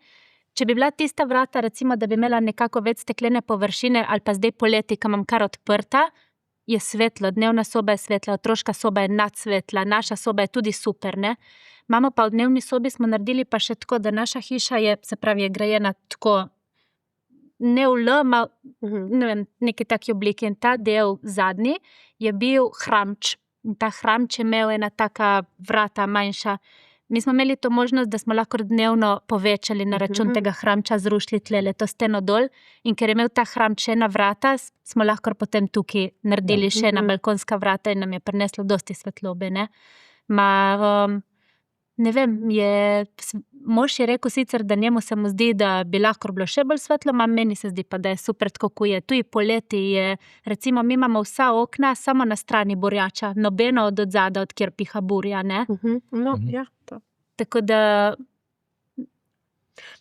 Če bi bila tista vrata, recimo, da bi imela nekako več steklene površine, ali pa zdaj poleti, ko imam kar odprta, je svetlo, dnevna soba je svetla, otroška soba je nadsvetla, naša soba je tudi super, ne. Imamo pa v dnevni sobi smo naredili pa še tako, da naša hiša je, se pravi, je grajena tako ne v L, ne vem, neki taki obliki, in ta del zadnji je bil hramč. In ta hramč je imel ena taka vrata manjša. Mi smo imeli to možnost, da smo lahko dnevno povečali na račun tega hramča, zrušili tlele to steno dol, in ker je imel ta hramč še ena vrata, smo lahko potem tukaj naredili še ena balkonska vrata in nam je prineslo dosti svetlobe, ne. ne vem, mož je rekel sicer, da njemu se mu zdi, da bi lahko bilo še bolj svetlo, meni se zdi pa, da je super tako, ko je. Tudi poleti je, recimo, mi imamo vsa okna samo na strani burjača, nobeno od odzada, od kjer piha burja, ne? No, ja, to. Tako da,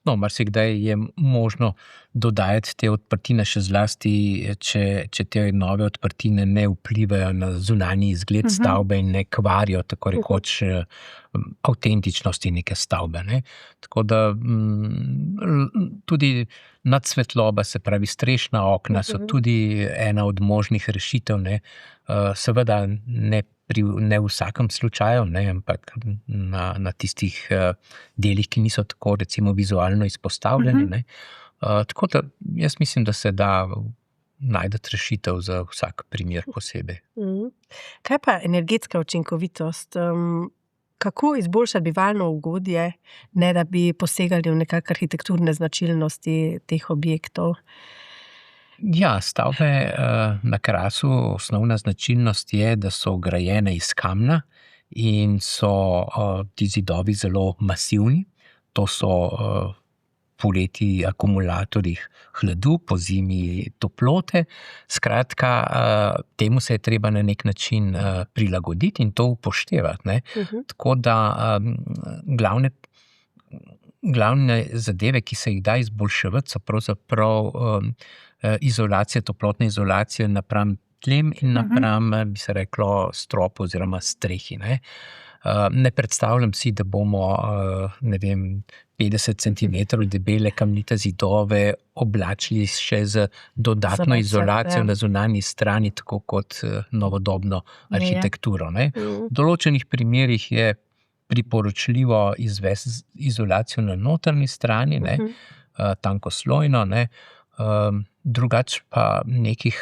No, marsikdaj je možno dodajati te odprtine, še zlasti, če te nove odprtine ne vplivajo na zunanji izgled stavbe in ne kvarijo tako rekoč avtentičnosti neke stavbe. Ne. Tako da tudi nadsvetloba, se pravi strešna okna, so tudi ena od možnih rešitev. Ne. Seveda ne v vsakem slučaju, ne, ampak na tistih delih, ki niso tako recimo vizualno izpostavljeni. Ne. Tako da jaz mislim, da se da najti rešitev za vsak primer posebej. Kaj pa energetska učinkovitost? Kako izboljšati bivalno ugodje, ne da bi posegali v nekakšne arhitekturne značilnosti teh objektov? Ja, stavbe na Krasu, osnovna značilnost je, da so grajene iz kamna in so ti zidovi zelo masivni. To so poleti akumulatorji hladu, po zimi toplote. Skratka, temu se je treba na nek način prilagoditi in to upoštevati. Ne. Tako da glavne zadeve, ki se jih da izboljševati, so pravzaprav izolacija, toplotna izolacija napram tlem in napram, bi se reklo, stropu oziroma strehi. Ne. Ne predstavljam si, da bomo, 50 centimetrov debele kamnite zidove oblačili še z dodatno izolacijo na zunanji strani, tako kot novodobno arhitekturo. Ne. V določenih primerih je priporočljivo izvesti izolacijo na notranji strani, ne, tankoslojno, ne. Drugače pa nekih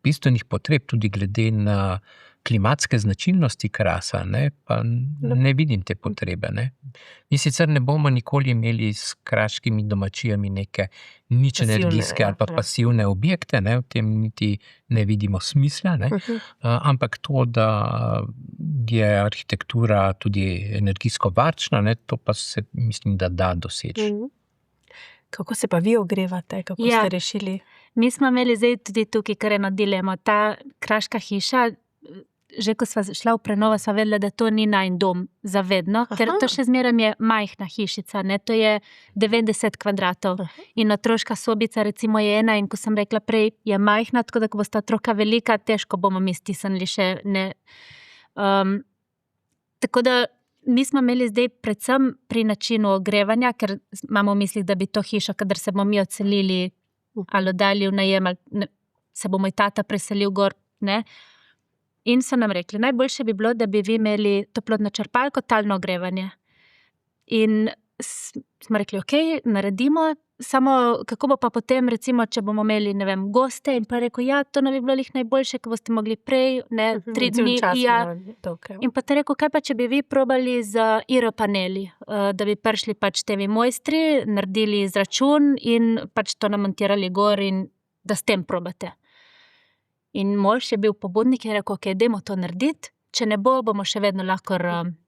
bistvenih potreb, tudi glede na klimatske značilnosti Krasa, ne, pa ne vidim te potrebe. Ne. Mi sicer ne bomo nikoli imeli s kraškimi domačijami neke nič energijske ali pa pasivne objekte, ne, v tem niti ne vidimo smisla, ne. Ampak to, da je arhitektura tudi energijsko varčna, ne, to pa se mislim, da doseči. Kako se pa vi ogrevate? Kako ste rešili? Mi smo imeli zdaj tudi tukaj kar eno dilemo. Ta kraška hiša, že ko sva šla v prenovo, sva vedela, da to ni najin dom za vedno, ker to še zmeraj je majhna hišica, ne, to je 90 kvadratov. In otroška sobica recimo je ena in ko sem rekla prej, je majhna, tako da ko bosta otroka velika, težko bomo mi stisnili še ne. Tako da mi smo imeli zdaj predvsem pri načinu ogrevanja, ker imamo v mislih, da bi to hišo, kadar se bomo mi odselili ali oddali v najem, ali se bomo tata preselil gor, ne. In so nam rekli, najboljše bi bilo, da bi vi imeli toplotno črpalko, talno ogrevanje. In smo rekli, okej, naredimo, samo kako bo pa potem, recimo, če bomo imeli, ne vem, goste, in pa rekel, ja, to ne bi bilo lih najboljše, ko boste mogli prej, ne, 3 dni, ja. In pa te rekel, kaj pa, če bi vi probali z IR paneli, da bi prišli pač tevi mojstri, naredili izračun in pač to namontirali gor in da s tem probate. In mož je bil pobudnik in rekel, okej, dajmo to narediti, če ne bo, bomo še vedno lahko,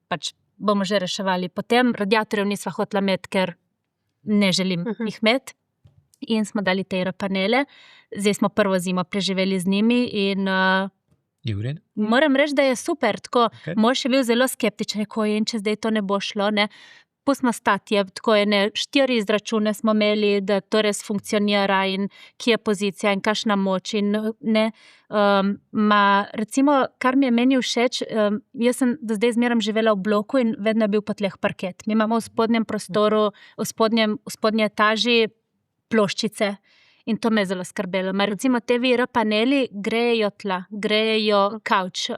pač bomo že reševali. Potem radiatorjev nisva hotela imeti, ker ne želim jih imeti. In smo dali te panele. Zdaj smo prvo zimo preživeli z njimi in Je v redu? moram reči, da je super. Tako, mož je bil zelo skeptičen, rekel, in če zdaj to ne bo šlo, ne. Pustimo stati, tako je, ne, 4 izračune smo imeli, da to res funkcionira in kje je pozicija in kakšna moč in ne. Recimo, kar mi je meni všeč, jaz sem do zdaj zmeraj živela v bloku in vedno je bil po tleh parket. Mi imamo v spodnjem prostoru, v spodnji etaži ploščice in to me je zelo skrbelo. Recimo, te IR paneli grejejo tla, grejejo kavč,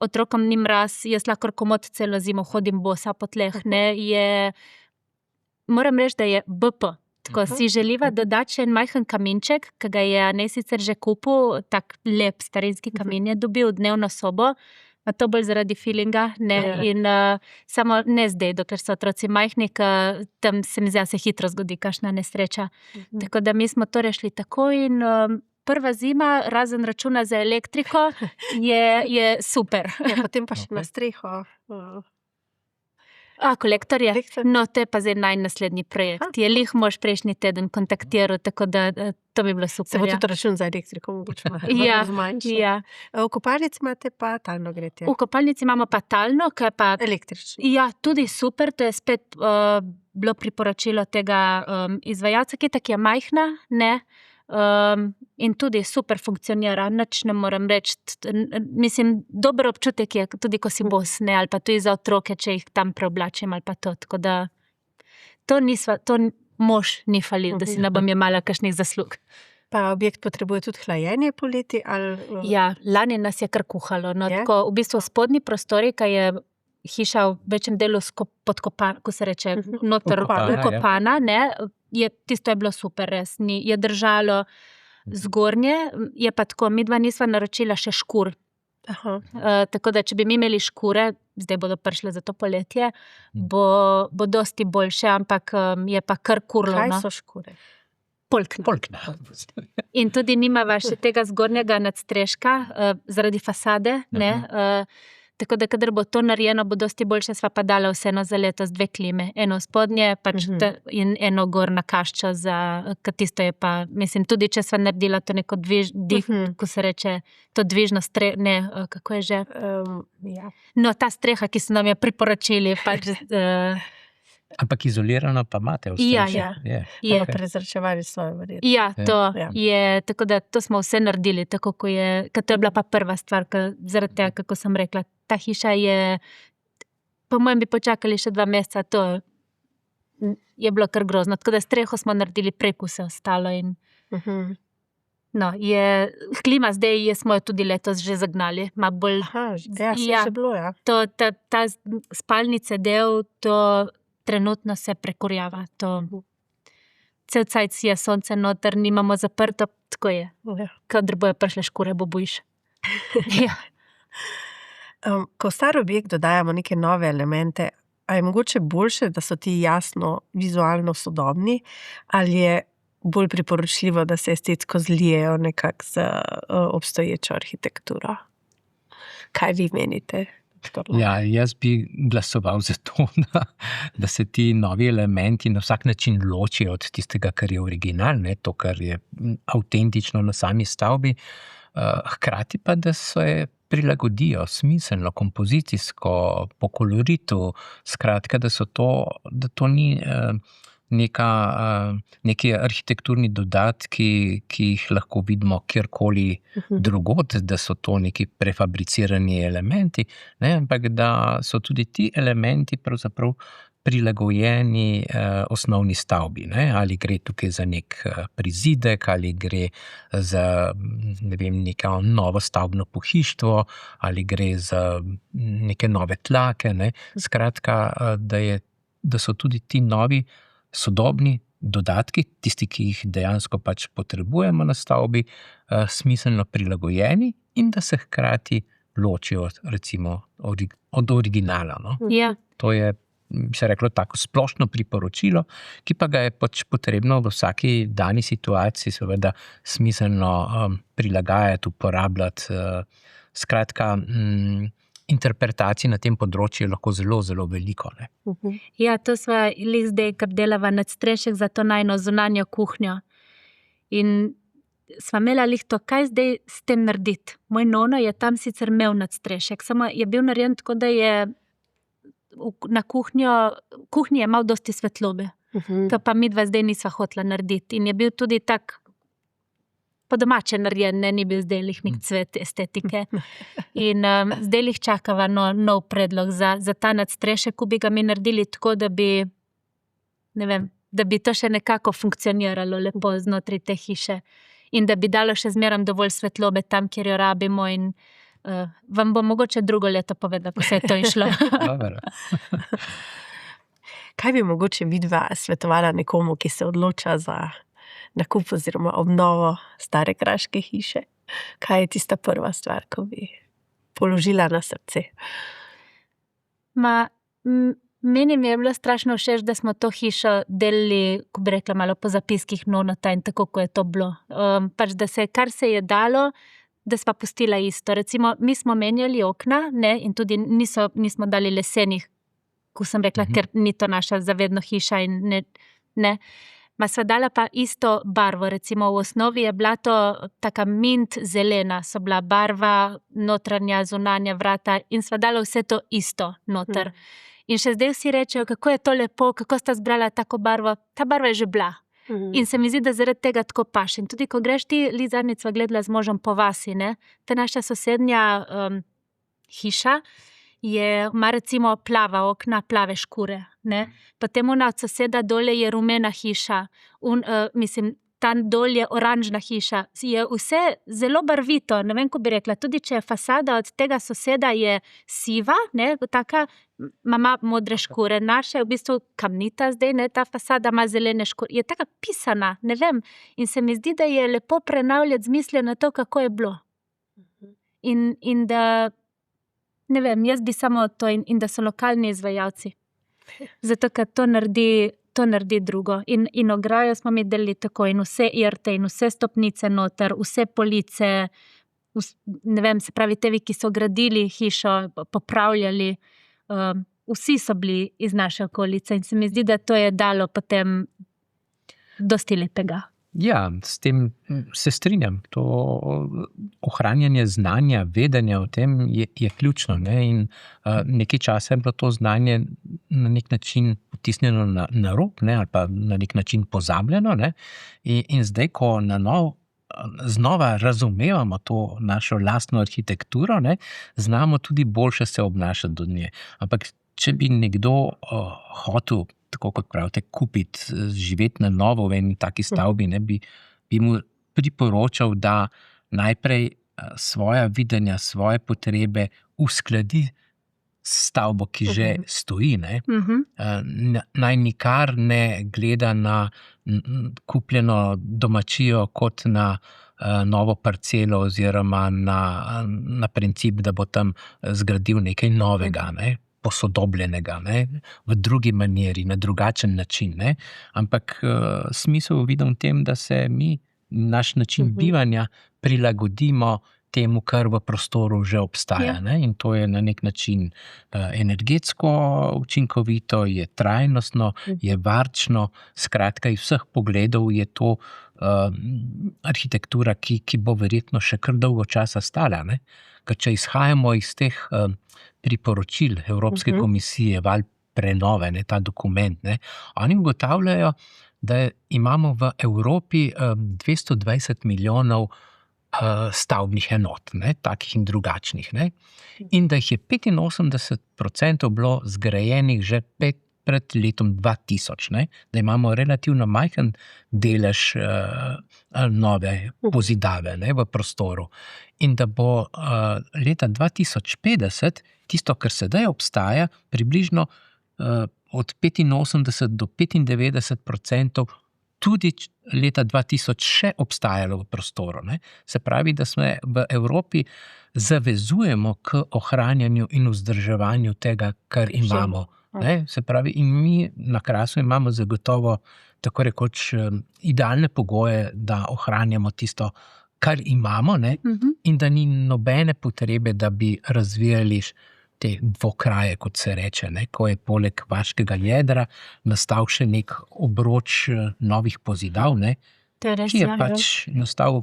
otrokom ni mraz, jaz lahko komot celo zimo hodim bosa po tleh, ne, moram reči, da je BP. Tako si želiva dodati še en majhen kaminček, ki ga je Anej sicer že kupil, tak lep starinski kamin je dobil, dnevno sobo, a to bolj zaradi feelinga, ne, in samo ne zdaj, dokler so otroci majhni, ker tam se mi zdi, se hitro zgodi kakšna nesreča. Tako da mi smo to rešili tako in prva zima, razen računa za elektriko, je super. Ja, potem pa še na streho. Kolektorje? Kolektor. No, to je pa zdaj naslednji projekt. Je lih mož prejšnji teden kontaktiral, tako da to bi bilo super. Se bo tudi račun za elektriko mogoče Ja, zmanjšal. ja. V kopalnici imate pa talno gretje. V kopalnici imamo pa talno, ki je pa Električno. ja, tudi super, to je spet bilo priporočilo tega izvajalca, ki je majhna, ne, in tudi super funkcionira, nič ne moram reči, mislim, dober občutek je, tudi ko si bos, ne, ali pa tudi za otroke, če jih tam preoblačim ali pa to, tako da to mož ni falil, da si ne bom jemala kakšnih zaslug. Pa objekt potrebuje tudi hlajenje poleti? Ali... Ja, lani nas je kar kuhalo, no, Je? tako v bistvu spodnji prostori, ki je hiša v večjem delu podkopana, ko se reče, noter ukopana, ne, tisto je bilo super, res, je držalo zgornje, je pa tako, midva nisva naročila še škur. Tako da, če bi mi imeli škure, zdaj bodo prišle za to poletje, bo dosti boljše, ampak je pa kar kurlo. Kaj so škure? Polkna. In tudi nimava še tega zgornjega nadstreška, zaradi fasade, ne, tako da, kadar bo to narejeno, bo dosti boljše, sva pa dala vseeno za letos 2 klime. Eno spodnje pač in eno gor na kaščo, ker tisto je pa, mislim, tudi če sva naredila to neko ko se reče, to dvižno kako je že? Ja. No, ta streha, ki so nam jo priporočili, pač... Ampak izolirano pa imate vse? Ja. Je prezračevali svoje verjetno. Ja, to je, tako da to smo vse naredili, tako ko je, ker to je bila pa prva stvar, zaradi tega, kako sem rekla, ta hiša je, po mojem bi počakali še 2 meseca, to je bilo kar grozno, tako da streho smo naredili preko vse ostalo in no, klima zdaj smo jo tudi letos že zagnali, ima bolj... Že bilo, ja. Ta spalnice del, to trenutno se prekurjava, cel cajt je sonce noter, nimamo zaprto, tako je. Kadar bojo prišle škure, bo bojiš. Ja. Ko v star objekt dodajamo neke nove elemente, a je mogoče boljše, da so ti jasno, vizualno sodobni, ali je bolj priporočljivo, da se estetsko zlijejo nekako z obstoječo arhitekturo? Kaj vi menite? Ja, jaz bi glasoval za to, da se ti novi elementi na vsak način ločijo od tistega, kar je original, ne, to, kar je avtentično na sami stavbi, hkrati pa, da se prilagodijo smiselno, kompozicijsko, po koloritu, skratka, da to ni neki arhitekturni dodatki, ki jih lahko vidimo kjerkoli drugod, da so to neki prefabricirani elementi, ne, ampak da so tudi ti elementi pravzaprav prilagojeni osnovni stavbi, ne, ali gre tukaj za nek prizidek, ali gre za, ne vem, neko novo stavbno pohištvo, ali gre za neke nove tlake, ne, skratka, da so tudi ti novi sodobni dodatki, tisti, ki jih dejansko pač potrebujemo na stavbi, smiselno prilagojeni in da se hkrati ločijo recimo od originala. No? Ja. To je, bi se reklo, tako splošno priporočilo, ki pa ga je pač potrebno v vsaki dani situaciji seveda smiselno prilagajati, uporabljati. Skratka, interpretacij na tem področju je lahko zelo, zelo veliko. Ne? Ja, to sva zdaj, kar delava nadstrešek za to najno zunanjo kuhnjo. In sva imela to, kaj zdaj s tem narediti. Moj nono je tam sicer imel nadstrešek, samo je bil narejen tako, da je na kuhnji je imel dosti svetlobe. To pa midva zdaj nisva hotela narediti. In je bil tudi tak po domače narejen, ni bil zdaj nek cvet estetike. In zdaj čakava nov predlog za ta nadstrešek, ko bi ga mi naredili tako, da bi, ne vem, da bi to še nekako funkcioniralo lepo znotraj te hiše. In da bi dalo še zmeram dovolj svetlobe tam, kjer jo rabimo in vam bom mogoče drugo leto povedala, ko se je to išlo. Kaj bi mogoče vidva svetovala nekomu, ki se odloča za nakup oziroma obnovo stare kraške hiše? Kaj je tista prva stvar, ko bi položila na srce? Meni mi je bilo strašno všeč, da smo to hišo delali, ko bi rekla, malo po zapiskih nonota in tako, ko je to bilo. Pač, da se, kar se je dalo, da sva pustila isto. Recimo, mi smo menjali okna, ne, in tudi nismo dali lesenih ko sem rekla, ker ni to naša zavedno hiša in ne. Ma sva dala pa isto barvo, recimo v osnovi je bila to taka mint zelena, so bila barva, notranja, zunanja vrata in sva dala vse to isto noter. In še zdaj vsi rečejo, kako je to lepo, kako sta zbrala tako barvo. Ta barva je že bila. In se mi zdi, da zaradi tega tako paš. In tudi, ko greš ti, zadnjič sva gledala z možem po vasi, ne, ta naša sosednja hiša ima recimo plava okna, plave škure, ne. Potem ona od soseda dole je rumena hiša, tam dol je oranžna hiša, je vse zelo barvito, ne vem, ko bi rekla, tudi če je fasada od tega soseda je siva, ne, taka, ima modre škure, naša je v bistvu kamnita zdaj, ne, ta fasada ima zelene škure, je taka pisana, ne vem, in se mi zdi, da je lepo prenavljati z mislijo na to, kako je bilo. In da, ne vem, jaz bi samo to in da so lokalni izvajalci. Zato, ker to naredi drugo. In ograjo smo mi delili tako in vse irte in vse stopnice noter, vse police, ne vem, se pravi, tevi, ki so gradili hišo, popravljali, vsi so bili iz naše okolice in se mi zdi, da to je dalo potem dosti lepega. Ja, s tem se strinjam. To ohranjanje znanja, vedenja o tem je ključno. Ne? In nekaj časa je bilo to znanje na nek način potisnjeno na rob, ne? Ali pa na nek način pozabljeno. Ne? In zdaj, ko znova razumevamo to našo lastno arhitekturo, ne? Znamo tudi boljše se obnašati do nje. Ampak če bi nekdo hotel, tako kot pravite, kupiti, živeti na novo v eni taki stavbi, ne, bi mu priporočal, da najprej svoja videnja, svoje potrebe uskladi s stavbo, ki že stoji. Ne. Naj nikar ne gleda na kupljeno domačijo kot na novo parcelo oziroma na princip, da bo tam zgradil nekaj novega, ne. Posodobljenega, ne, v drugi maniri, na drugačen način. Ne. Ampak smisel vidim v tem, da se mi, naš način bivanja prilagodimo temu, kar v prostoru že obstaja. Ne. In to je na nek način energetsko učinkovito, je trajnostno, je varčno, skratka iz vseh pogledov je to arhitektura, ki bo verjetno še kar dolgo časa stala. Ne. Ker če izhajamo iz teh priporočil Evropske komisije, val prenove, ne, ta dokument, ne, oni ugotavljajo, da imamo v Evropi 220 milijonov stavbnih enot, ne, takih in drugačnih, ne, in da jih je 85% bilo zgrajenih že pred letom 2000, ne, da imamo relativno majhen delež nove pozidave, ne, v prostoru. In da bo leta 2050 tisto, kar sedaj obstaja, približno od 85 do 95% tudi leta 2000 še obstajalo v prostoru. Ne. Se pravi, da se v Evropi zavezujemo k ohranjanju in vzdrževanju tega, kar imamo. Ne. Se pravi, in mi na Krasu imamo zagotovo tako rekoč idealne pogoje, da ohranjamo tisto, kar imamo, ne, in da ni nobene potrebe, da bi razvijali te dvokraje, kot se reče, ne, ko je poleg vaškega jedra nastal še nek obroč novih pozidav, ne, ki je pač nastal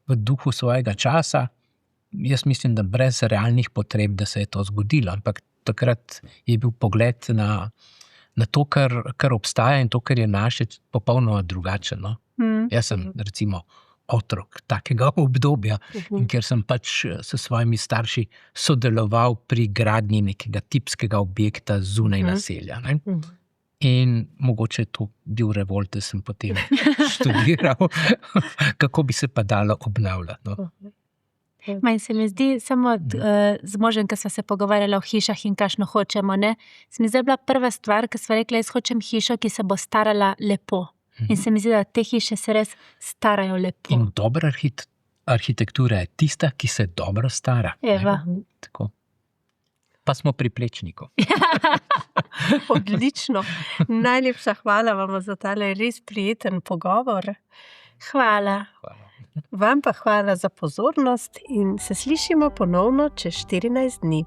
v duhu svojega časa. Jaz mislim, da brez realnih potreb, da se je to zgodilo, ampak takrat je bil pogled na to, kar obstaja in to, kar je naše, popolnoma drugačen. No. Jaz sem recimo otrok takega obdobja, in ker sem pač s svojimi starši sodeloval pri gradnji nekega tipskega objekta zunaj naselja. Ne. In mogoče je to bil revolt, da sem potem študiral, kako bi se pa dalo obnavljati. No. In se mi zdi, samo z možem, ko sva se pogovarjala o hišah in kakšno hočemo, ne, se mi zdi bila prva stvar, ko sva rekla, jaz hočem hišo, ki se bo starala lepo. In se mi zdi, da te hiše se res starajo lepo. In dobra arhitektura je tista, ki se dobro stara. Eva. Tako. Pa smo pri Plečniku. Odlično. Najlepša hvala vam za tale res prijeten pogovor. Hvala. Vam pa hvala za pozornost in se slišimo ponovno čez 14 dni.